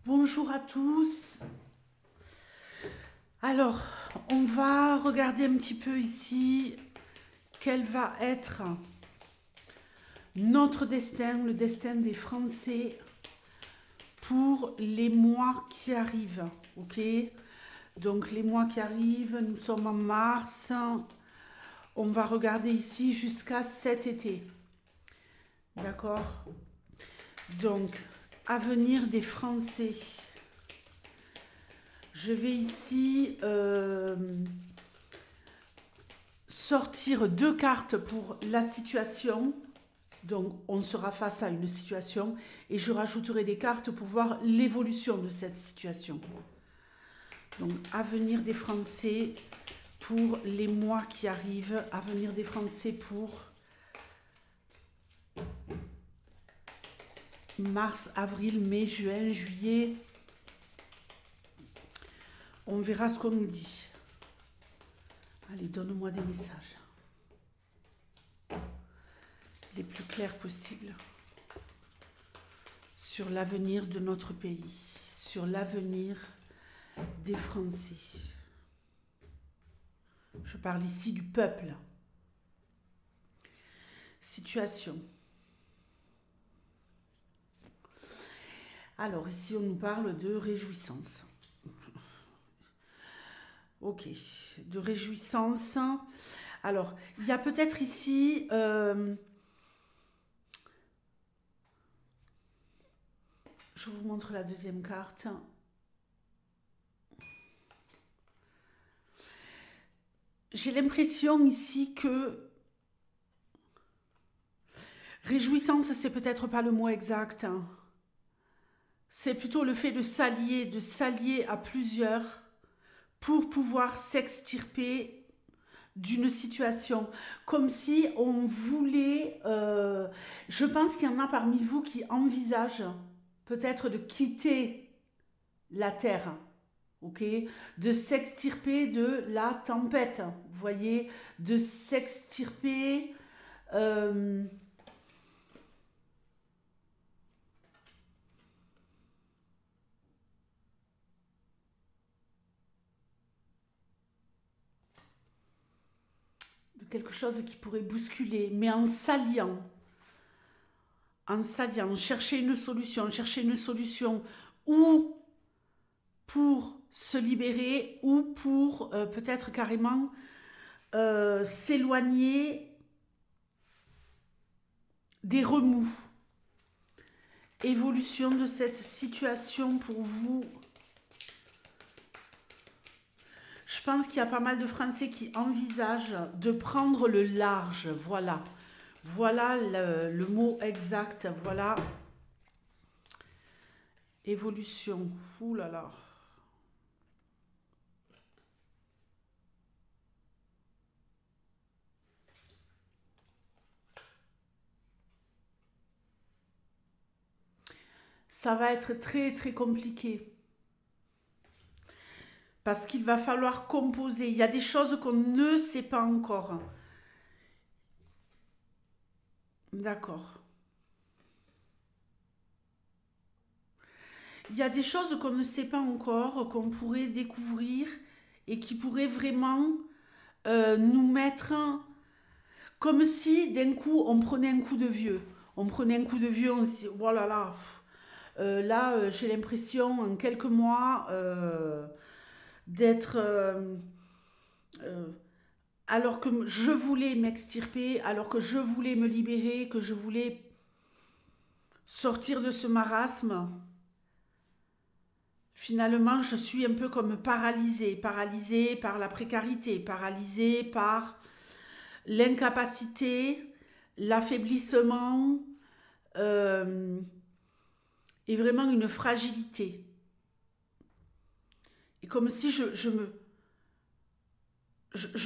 Bonjour à tous. Alors, on va regarder un petit peu ici quel va être notre destin, le destin des Français pour les mois qui arrivent. Ok? Donc les mois qui arrivent, nous sommes en mars. On va regarder ici jusqu'à cet été. D'accord? Donc, avenir des Français. Je vais ici sortir deux cartes pour la situation. Donc, on sera face à une situation et je rajouterai des cartes pour voir l'évolution de cette situation. Donc, avenir des Français pour les mois qui arrivent. Avenir des Français pour mars, avril, mai, juin, juillet. On verra ce qu'on nous dit. Allez, donne-moi des messages. Les plus clairs possibles. Sur l'avenir de notre pays. Sur l'avenir des Français. Je parle ici du peuple. Situation. Alors, ici, on nous parle de réjouissance. Ok, de réjouissance. Alors, il y a peut-être ici... je vous montre la deuxième carte. J'ai l'impression ici que réjouissance, c'est peut-être pas le mot exact. C'est plutôt le fait de s'allier à plusieurs pour pouvoir s'extirper d'une situation. Comme si on voulait... je pense qu'il y en a parmi vous qui envisagent peut-être de quitter la Terre. Ok, de s'extirper de la tempête, vous voyez, de s'extirper de quelque chose qui pourrait bousculer, mais en s'alliant, chercher une solution ou pour se libérer ou pour peut-être carrément s'éloigner des remous. Évolution de cette situation pour vous. Je pense qu'il y a pas mal de Français qui envisagent de prendre le large. Voilà. Voilà le mot exact. Voilà. Évolution. Ouh là là. Ça va être très très compliqué. Parce qu'il va falloir composer. Il y a des choses qu'on ne sait pas encore. D'accord. Il y a des choses qu'on ne sait pas encore, qu'on pourrait découvrir et qui pourraient vraiment nous mettre comme si d'un coup on prenait un coup de vieux. On prenait un coup de vieux, on se dit, oh là là, j'ai l'impression en quelques mois d'être... euh, alors que je voulais m'extirper, alors que je voulais me libérer, que je voulais sortir de ce marasme, finalement, je suis un peu comme paralysée, paralysée par la précarité, paralysée par l'incapacité, l'affaiblissement euh, et vraiment une fragilité. Et comme si je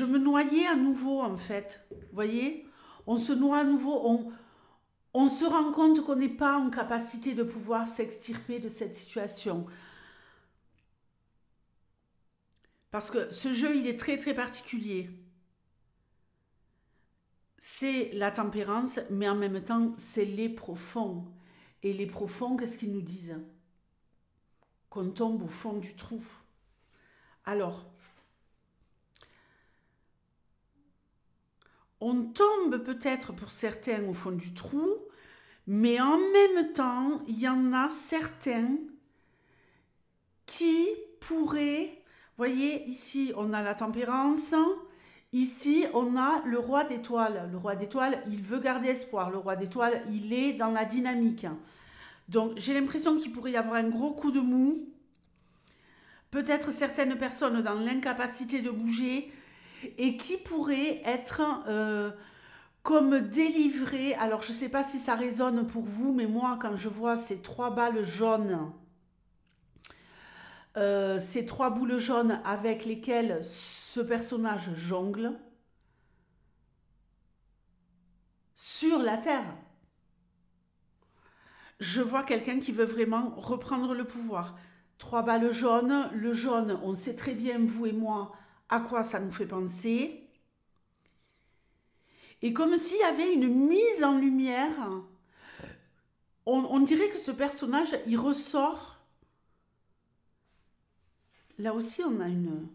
me noyais à nouveau, en fait. Vous voyez? On se noie à nouveau, on se rend compte qu'on n'est pas en capacité de pouvoir s'extirper de cette situation. Parce que ce jeu, il est très très particulier. C'est la tempérance, mais en même temps, c'est les profonds. Et les profonds, qu'est-ce qu'ils nous disent? qu'on tombe au fond du trou. Alors, on tombe peut-être pour certains au fond du trou, mais en même temps, il y en a certains qui pourraient, voyez, ici on a la tempérance, ici on a le roi d'étoiles. Le roi d'étoiles, il veut garder espoir. Le roi d'étoiles, il est dans la dynamique. Donc j'ai l'impression qu'il pourrait y avoir un gros coup de mou. Peut-être certaines personnes dans l'incapacité de bouger et qui pourraient être comme délivrées. Alors je ne sais pas si ça résonne pour vous, mais moi quand je vois ces 3 balles jaunes, ces 3 boules jaunes avec lesquelles ce personnage jongle sur la terre. Je vois quelqu'un qui veut vraiment reprendre le pouvoir. 3 balles jaunes, le jaune, on sait très bien, vous et moi, à quoi ça nous fait penser. Et comme s'il y avait une mise en lumière, on dirait que ce personnage, il ressort. Là aussi, on a une... Vous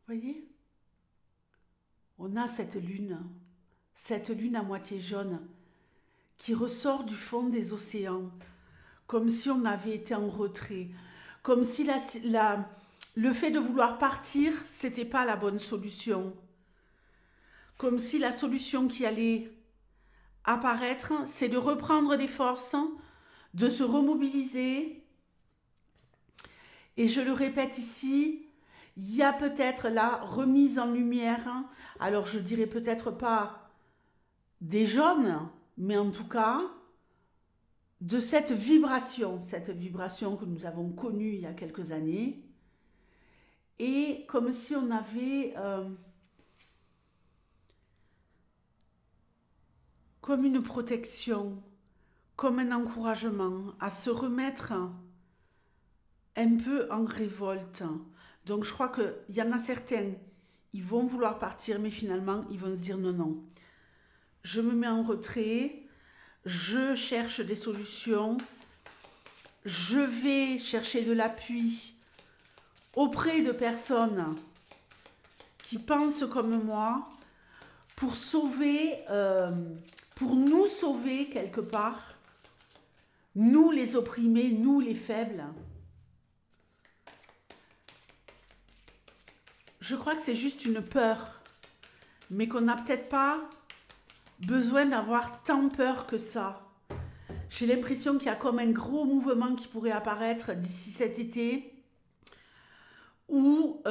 voyez? On a cette lune à moitié jaune, qui ressort du fond des océans, comme si on avait été en retrait, comme si le fait de vouloir partir, c'était pas la bonne solution, comme si la solution qui allait apparaître, c'est de reprendre des forces, de se remobiliser. Et je le répète ici, il y a peut-être la remise en lumière, alors je dirais peut-être pas des jaunes, mais en tout cas de cette vibration que nous avons connue il y a quelques années, et comme si on avait comme une protection, comme un encouragement à se remettre un peu en révolte. Donc je crois qu'il y en a certains, ils vont vouloir partir, mais finalement ils vont se dire non, non, je me mets en retrait, je cherche des solutions, je vais chercher de l'appui auprès de personnes qui pensent comme moi pour sauver, pour nous sauver quelque part, nous les opprimés, nous les faibles. Je crois que c'est juste une peur, mais qu'on n'a peut-être pas besoin d'avoir tant peur que ça. J'ai l'impression qu'il y a comme un gros mouvement qui pourrait apparaître d'ici cet été, où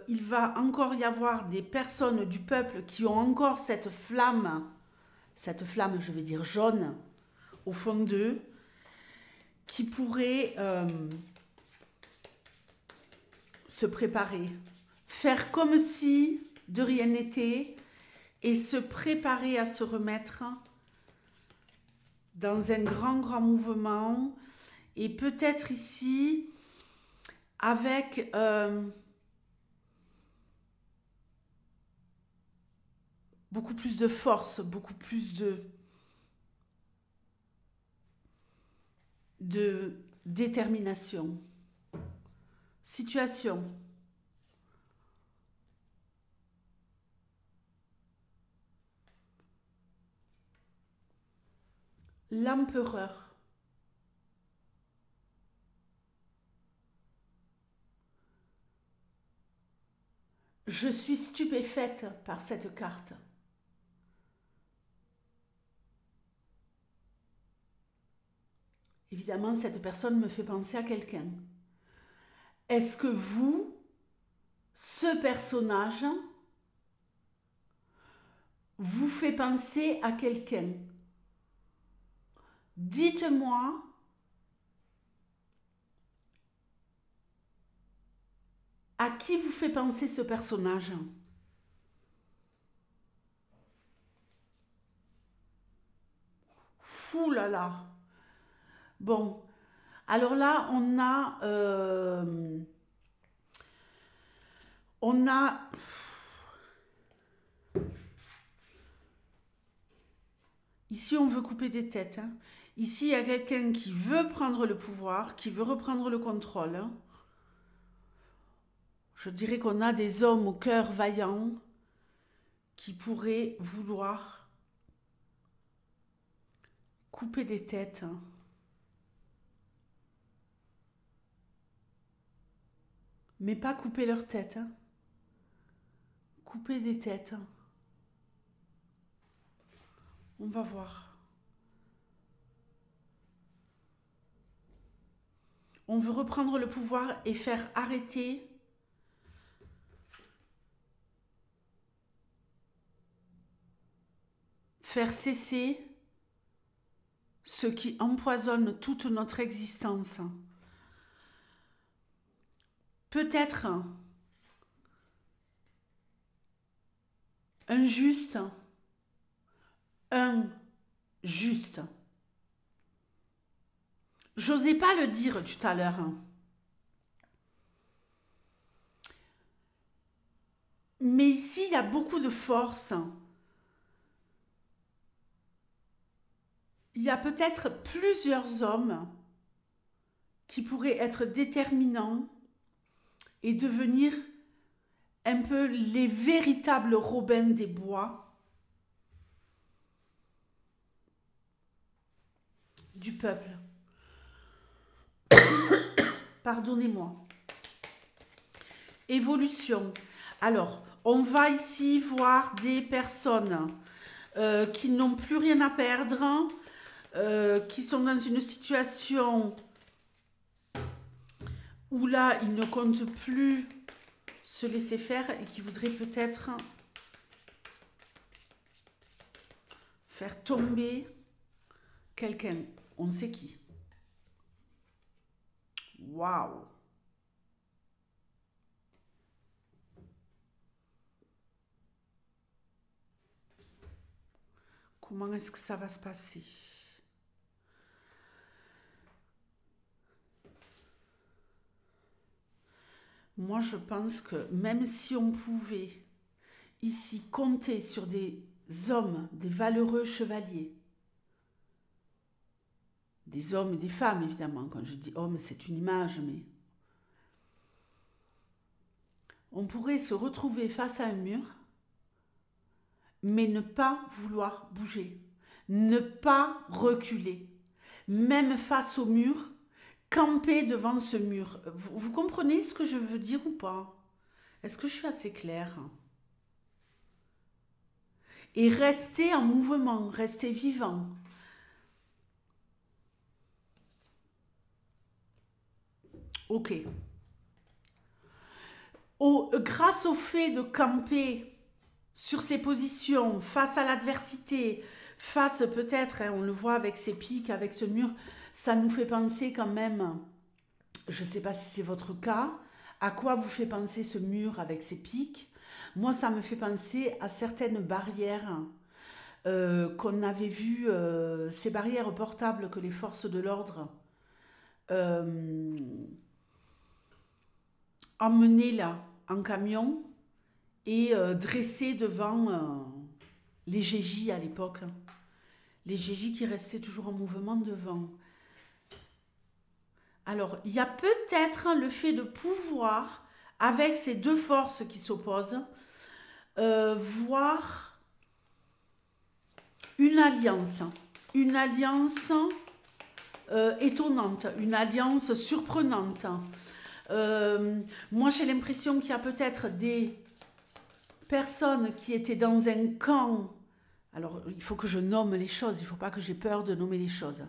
il va encore y avoir des personnes du peuple qui ont encore cette flamme, je vais dire jaune, au fond d'eux, qui pourraient se préparer, faire comme si de rien n'était et se préparer à se remettre dans un grand, grand mouvement. Et peut-être ici, avec beaucoup plus de force, beaucoup plus de détermination. Situation. L'empereur. Je suis stupéfaite par cette carte. Évidemment, cette personne me fait penser à quelqu'un. Est-ce que vous, ce personnage, vous fait penser à quelqu'un? Dites-moi à qui vous fait penser ce personnage. Ouh là là. Bon, alors là, on a, ici on veut couper des têtes, hein. Ici, il y a quelqu'un qui veut prendre le pouvoir, qui veut reprendre le contrôle. Je dirais qu'on a des hommes au cœur vaillant qui pourraient vouloir couper des têtes. Mais pas couper leur tête. Couper des têtes. On va voir. On veut reprendre le pouvoir et faire arrêter faire cesser ce qui empoisonne toute notre existence. Peut-être un juste. J'osais pas le dire tout à l'heure. Mais ici, il y a beaucoup de force. Il y a peut-être plusieurs hommes qui pourraient être déterminants et devenir un peu les véritables Robins des Bois du peuple. Pardonnez-moi. Évolution. Alors, on va ici voir des personnes qui n'ont plus rien à perdre, qui sont dans une situation où là, ils ne comptent plus se laisser faire et qui voudraient peut-être faire tomber quelqu'un. On sait qui. Waouh! Comment est-ce que ça va se passer? Moi, je pense que même si on pouvait ici compter sur des hommes, des valeureux chevaliers, des hommes et des femmes, évidemment. Quand je dis hommes, c'est une image, mais on pourrait se retrouver face à un mur, mais ne pas vouloir bouger, ne pas reculer, même face au mur, camper devant ce mur. Vous comprenez ce que je veux dire ou pas? Est-ce que je suis assez claire? Et rester en mouvement, rester vivant. Ok. Grâce au fait de camper sur ses positions, face à l'adversité, face peut-être, on le voit avec ces pics, avec ce mur, ça nous fait penser quand même, je ne sais pas si c'est votre cas, à quoi vous fait penser ce mur avec ses pics? Moi, ça me fait penser à certaines barrières qu'on avait vues, ces barrières portables que les forces de l'ordre emmenaient là, en camion, et dressées devant les GJ à l'époque. Les GJ qui restaient toujours en mouvement devant. Alors, il y a peut-être le fait de pouvoir, avec ces deux forces qui s'opposent, voir une alliance étonnante, une alliance surprenante. Moi, j'ai l'impression qu'il y a peut-être des personnes qui étaient dans un camp. Alors, il faut que je nomme les choses, il ne faut pas que j'ai peur de nommer les choses.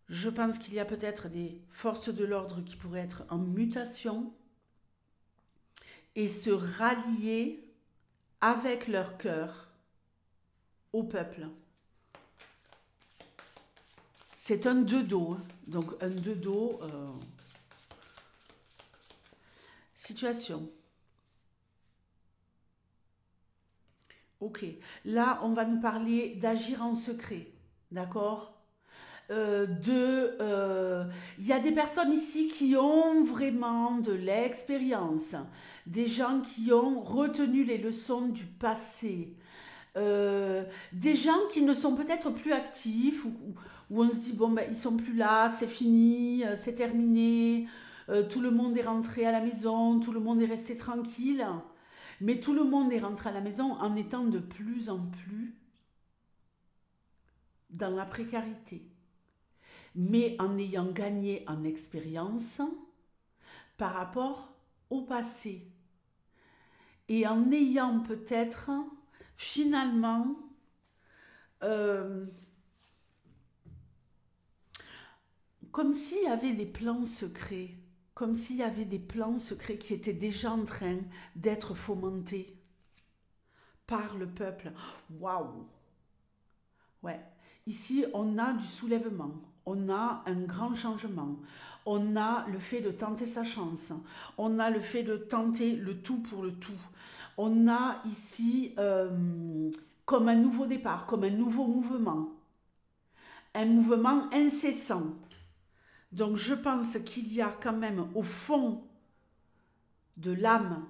Je pense qu'il y a peut-être des forces de l'ordre qui pourraient être en mutation et se rallier avec leur cœur au peuple. C'est un deux dos, hein. Donc un deux dos. Situation. Ok, là on va nous parler d'agir en secret, d'accord? Il y a des personnes ici qui ont vraiment de l'expérience, des gens qui ont retenu les leçons du passé, des gens qui ne sont peut-être plus actifs où on se dit, bon, ben, ils sont plus là, c'est fini, c'est terminé, tout le monde est rentré à la maison, tout le monde est resté tranquille. Mais tout le monde est rentré à la maison en étant de plus en plus dans la précarité, mais en ayant gagné en expérience par rapport au passé et en ayant peut-être finalement euh, comme s'il y avait des plans secrets, comme s'il y avait des plans secrets qui étaient déjà en train d'être fomentés par le peuple. Waouh! Ouais. Ici, on a du soulèvement, on a un grand changement, on a le fait de tenter sa chance, on a le fait de tenter le tout pour le tout. On a ici comme un nouveau départ, comme un mouvement incessant. Donc je pense qu'il y a quand même au fond de l'âme,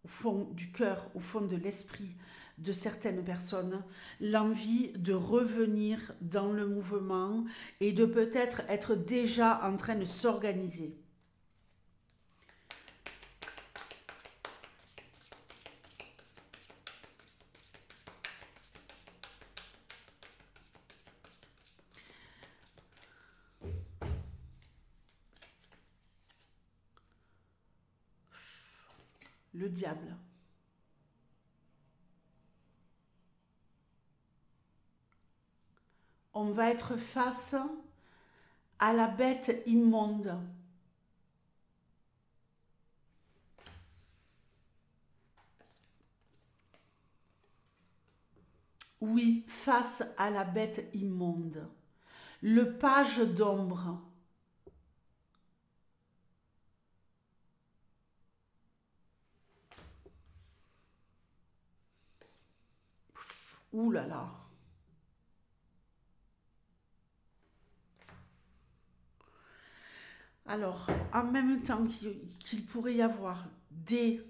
au fond du cœur, au fond de l'esprit de certaines personnes, l'envie de revenir dans le mouvement et de peut-être être déjà en train de s'organiser. Le diable. On va être face à la bête immonde. Oui, face à la bête immonde. Le page d'ombre. Ouh là là. Alors, en même temps qu'il pourrait y avoir des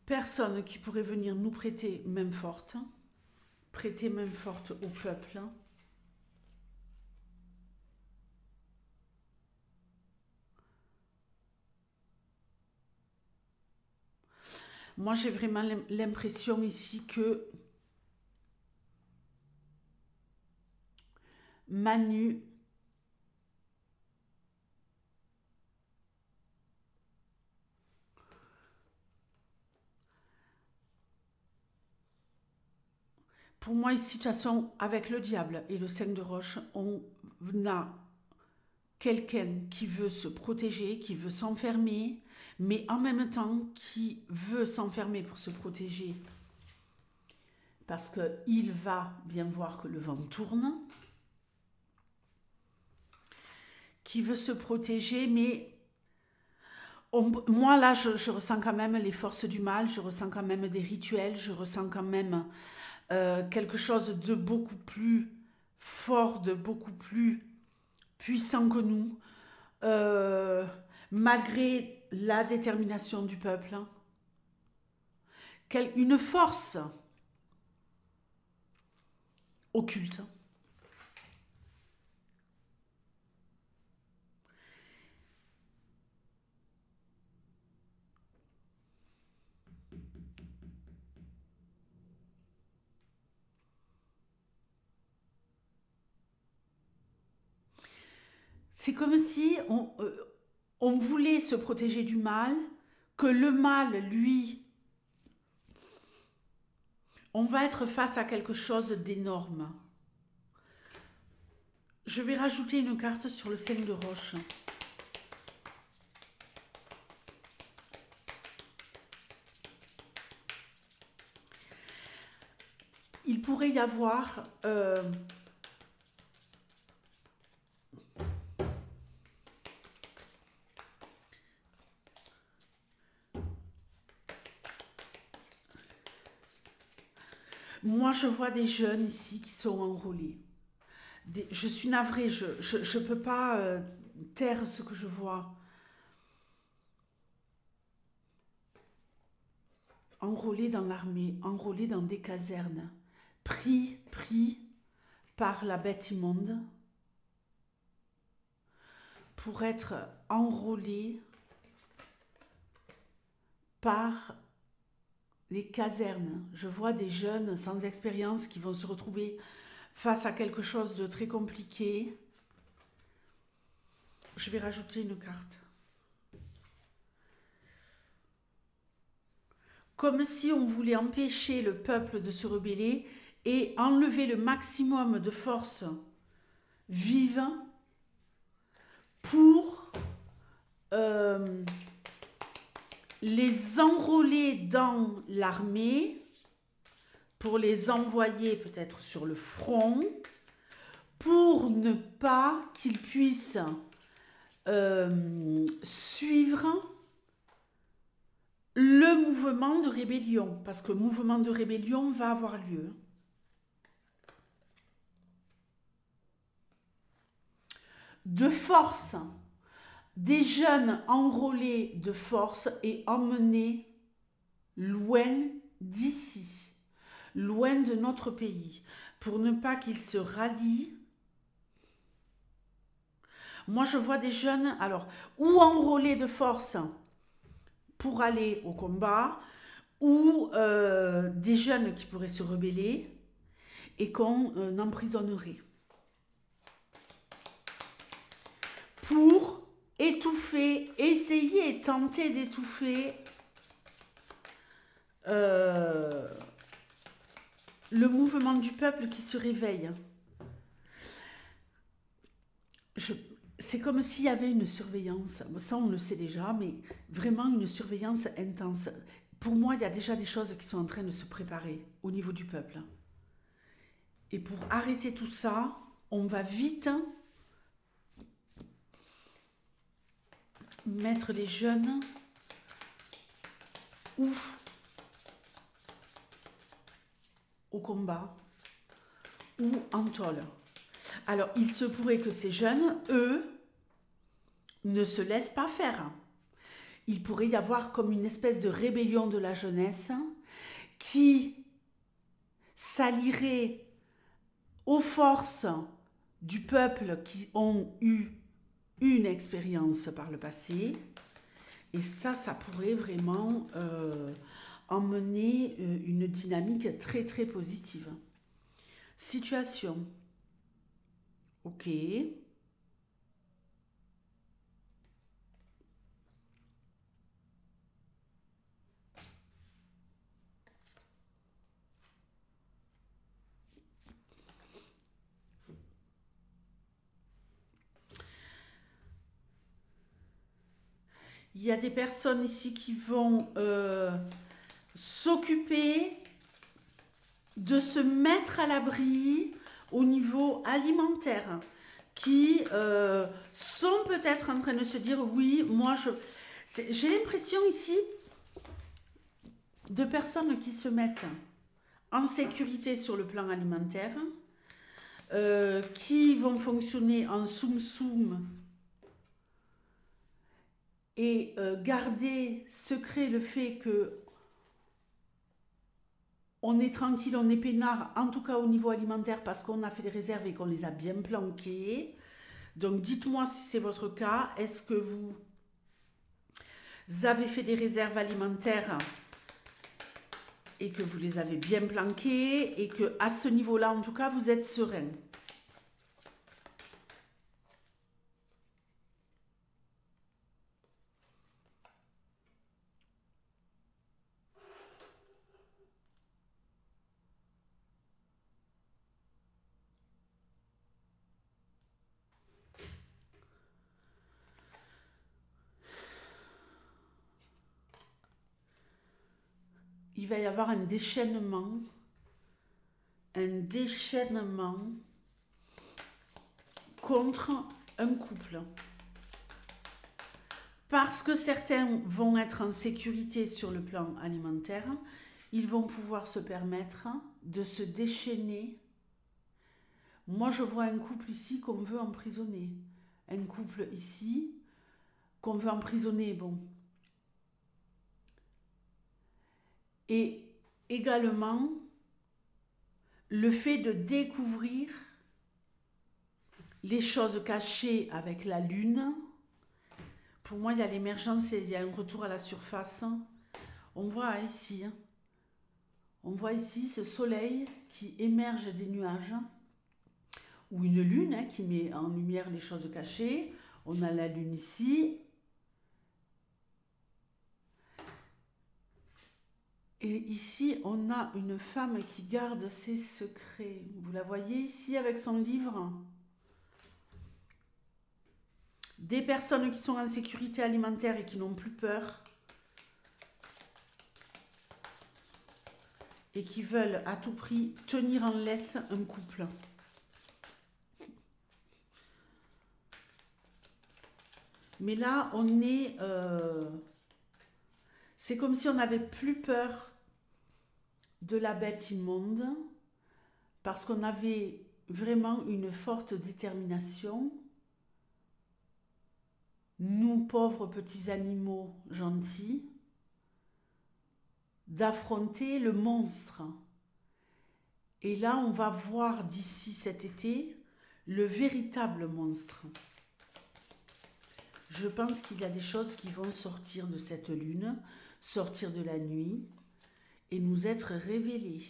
personnes qui pourraient venir nous prêter main forte au peuple. Moi, j'ai vraiment l'impression ici que Manu pour moi ici, de toute façon, avec le diable et le 5 de roche, on a quelqu'un qui veut se protéger, qui veut s'enfermer, mais en même temps qui veut s'enfermer pour se protéger parce qu'il va bien voir que le vent tourne, qui veut se protéger, mais moi là, je ressens quand même les forces du mal, je ressens quand même des rituels, je ressens quand même quelque chose de beaucoup plus fort, de beaucoup plus puissant que nous, euh, malgré la détermination du peuple. Hein. Une force occulte. C'est comme si on voulait se protéger du mal, que le mal, lui, on va être face à quelque chose d'énorme. Je vais rajouter une carte sur le 5 de roche. Il pourrait y avoir moi je vois des jeunes ici qui sont enrôlés. Je suis navrée, je ne peux pas taire ce que je vois. Enrôlés dans l'armée, enrôlés dans des casernes, pris par la bête immonde pour être enrôlés par les casernes. Je vois des jeunes sans expérience qui vont se retrouver face à quelque chose de très compliqué. Je vais rajouter une carte. Comme si on voulait empêcher le peuple de se rebeller et enlever le maximum de forces vives pour les enrôler dans l'armée, pour les envoyer peut-être sur le front, pour ne pas qu'ils puissent suivre le mouvement de rébellion, parce que le mouvement de rébellion va avoir lieu. De force, des jeunes enrôlés de force et emmenés loin d'ici, loin de notre pays, pour ne pas qu'ils se rallient. Moi, je vois des jeunes, alors, ou enrôlés de force pour aller au combat, ou des jeunes qui pourraient se rebeller et qu'on emprisonnerait. Pour étouffer, essayer et tenter d'étouffer le mouvement du peuple qui se réveille. C'est comme s'il y avait une surveillance, ça on le sait déjà, mais vraiment une surveillance intense. Pour moi, il y a déjà des choses qui sont en train de se préparer au niveau du peuple. Et pour arrêter tout ça, on va vite mettre les jeunes ou au combat ou en tôle. Alors, il se pourrait que ces jeunes, eux, ne se laissent pas faire. Il pourrait y avoir comme une espèce de rébellion de la jeunesse qui s'allierait aux forces du peuple qui ont eu une expérience par le passé. Et ça pourrait vraiment emmener une dynamique très très positive. Situation. Ok. Il y a des personnes ici qui vont s'occuper de se mettre à l'abri au niveau alimentaire, qui sont peut-être en train de se dire oui, moi j'ai l'impression ici de personnes qui se mettent en sécurité sur le plan alimentaire, qui vont fonctionner en soum-soum et garder secret le fait que on est tranquille, on est peinard, en tout cas au niveau alimentaire, parce qu'on a fait des réserves et qu'on les a bien planquées. Donc dites-moi si c'est votre cas. Est-ce que vous avez fait des réserves alimentaires et que vous les avez bien planquées et que à ce niveau-là, en tout cas, vous êtes serein? Il va y avoir un déchaînement contre un couple. Parce que certains vont être en sécurité sur le plan alimentaire, ils vont pouvoir se permettre de se déchaîner. Moi, je vois un couple ici qu'on veut emprisonner. Un couple ici qu'on veut emprisonner, bon. Et également, le fait de découvrir les choses cachées avec la lune. Pour moi, il y a l'émergence et il y a un retour à la surface. On voit ici, on voit ici ce soleil qui émerge des nuages, ou une lune qui met en lumière les choses cachées. On a la lune ici. Et ici, on a une femme qui garde ses secrets. Vous la voyez ici avec son livre. Des personnes qui sont en sécurité alimentaire et qui n'ont plus peur. Et qui veulent à tout prix tenir en laisse un couple. Mais là, on est... c'est comme si on n'avait plus peur de la bête immonde, parce qu'on avait vraiment une forte détermination. Nous, pauvres petits animaux gentils, d'affronter le monstre. Et là, on va voir d'ici cet été le véritable monstre. Je pense qu'il y a des choses qui vont sortir de cette lune, sortir de la nuit et nous être révélées.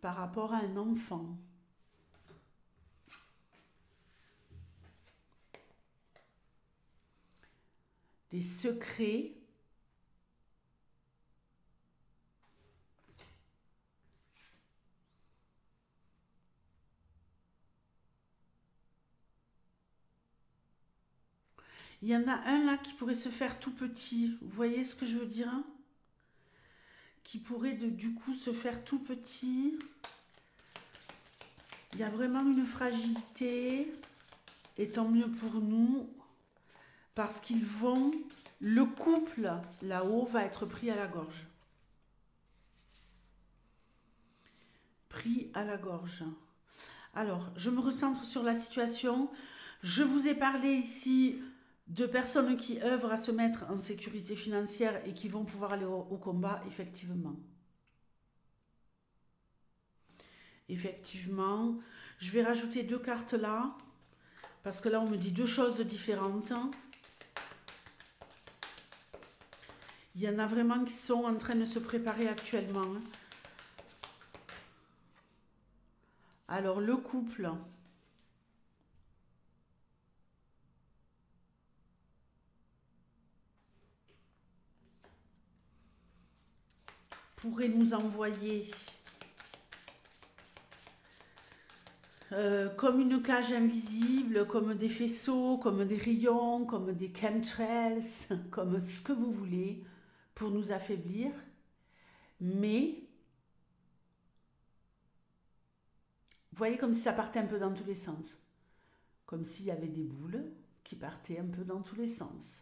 Par rapport à un enfant. Les secrets il y en a un là qui pourrait se faire tout petit. Vous voyez ce que je veux dire, hein? Qui pourrait du coup se faire tout petit. Il y a vraiment une fragilité. Et tant mieux pour nous. Parce qu'ils vont... Le couple là-haut va être pris à la gorge. Pris à la gorge. Alors, je me recentre sur la situation. Je vous ai parlé ici de personnes qui œuvrent à se mettre en sécurité financière et qui vont pouvoir aller au combat, effectivement. Effectivement. Je vais rajouter 2 cartes là, parce que là, on me dit 2 choses différentes. Il y en a vraiment qui sont en train de se préparer actuellement. Alors, le couple... pourrait nous envoyer comme une cage invisible, comme des faisceaux, comme des rayons, comme des chemtrails, comme ce que vous voulez, pour nous affaiblir. Mais, vous voyez comme si ça partait un peu dans tous les sens. Comme s'il y avait des boules qui partaient un peu dans tous les sens.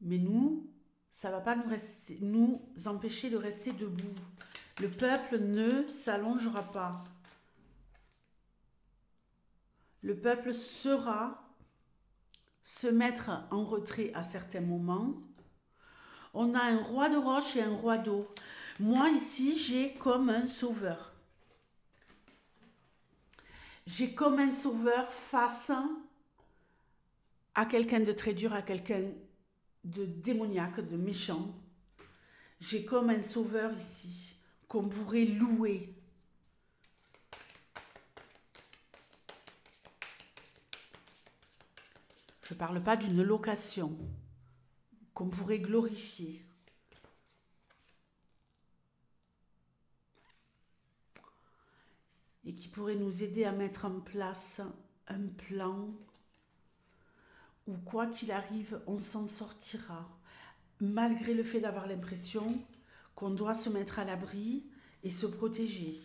Mais nous, ça ne va pas nous empêcher de rester debout. Le peuple ne s'allongera pas. Le peuple saura se mettre en retrait à certains moments. On a un roi de roche et un roi d'eau. Moi, ici, j'ai comme un sauveur. J'ai comme un sauveur face à quelqu'un de très dur, à quelqu'un de démoniaque, de méchant. J'ai comme un sauveur ici qu'on pourrait louer. Je ne parle pas d'une location qu'on pourrait glorifier. Et qui pourrait nous aider à mettre en place un plan où quoi qu'il arrive, on s'en sortira. Malgré le fait d'avoir l'impression qu'on doit se mettre à l'abri et se protéger.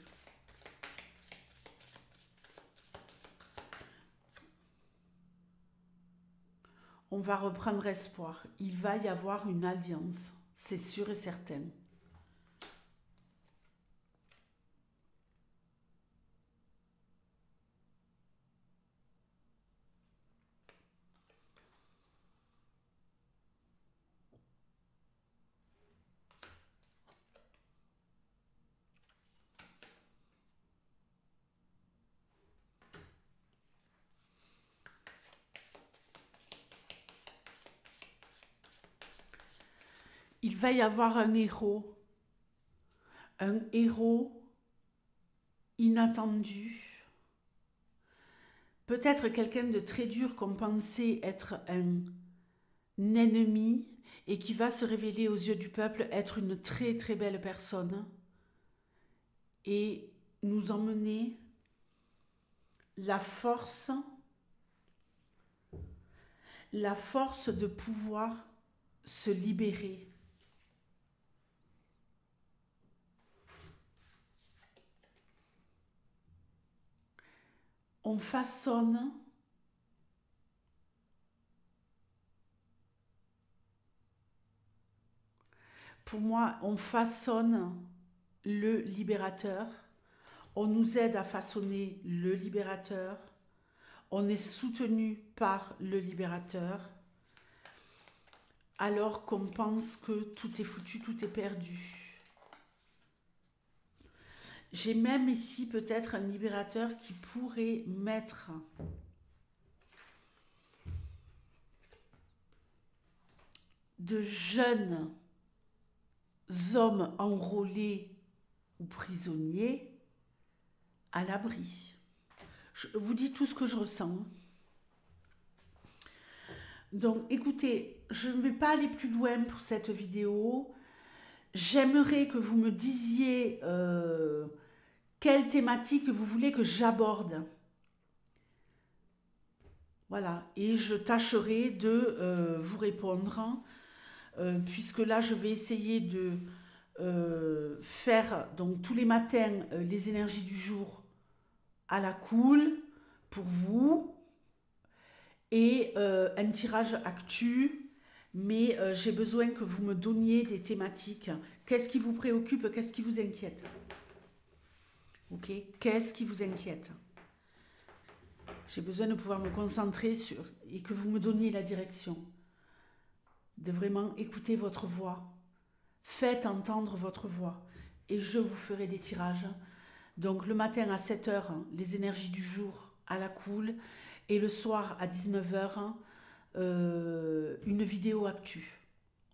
On va reprendre espoir. Il va y avoir une alliance, c'est sûr et certain. il va y avoir un héros inattendu, peut-être quelqu'un de très dur qu'on pensait être un ennemi et qui va se révéler aux yeux du peuple être une très très belle personne et nous emmener la force de pouvoir se libérer. On façonne pour moi, on façonne le libérateur. On nous aide à façonner le libérateur. On est soutenu par le libérateur. Alors qu'on pense que tout est foutu, tout est perdu. J'ai même ici peut-être un libérateur qui pourrait mettre de jeunes hommes enrôlés ou prisonniers à l'abri. Je vous dis tout ce que je ressens. Donc écoutez, je ne vais pas aller plus loin pour cette vidéo. J'aimerais que vous me disiez quelle thématique vous voulez que j'aborde. Voilà, et je tâcherai de vous répondre, puisque là je vais essayer de faire donc tous les matins les énergies du jour à la cool pour vous et un tirage actu, mais j'ai besoin que vous me donniez des thématiques. Qu'est-ce qui vous préoccupe? Qu'est-ce qui vous inquiète? Ok? Qu'est-ce qui vous inquiète? J'ai besoin de pouvoir me concentrer sur et que vous me donniez la direction. De vraiment écouter votre voix. Faites entendre votre voix et je vous ferai des tirages. Donc le matin à 7 h, les énergies du jour à la cool et le soir à 19 h, une vidéo actu.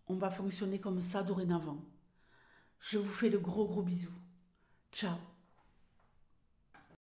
On va fonctionner comme ça dorénavant. Je vous fais de gros bisous. Ciao.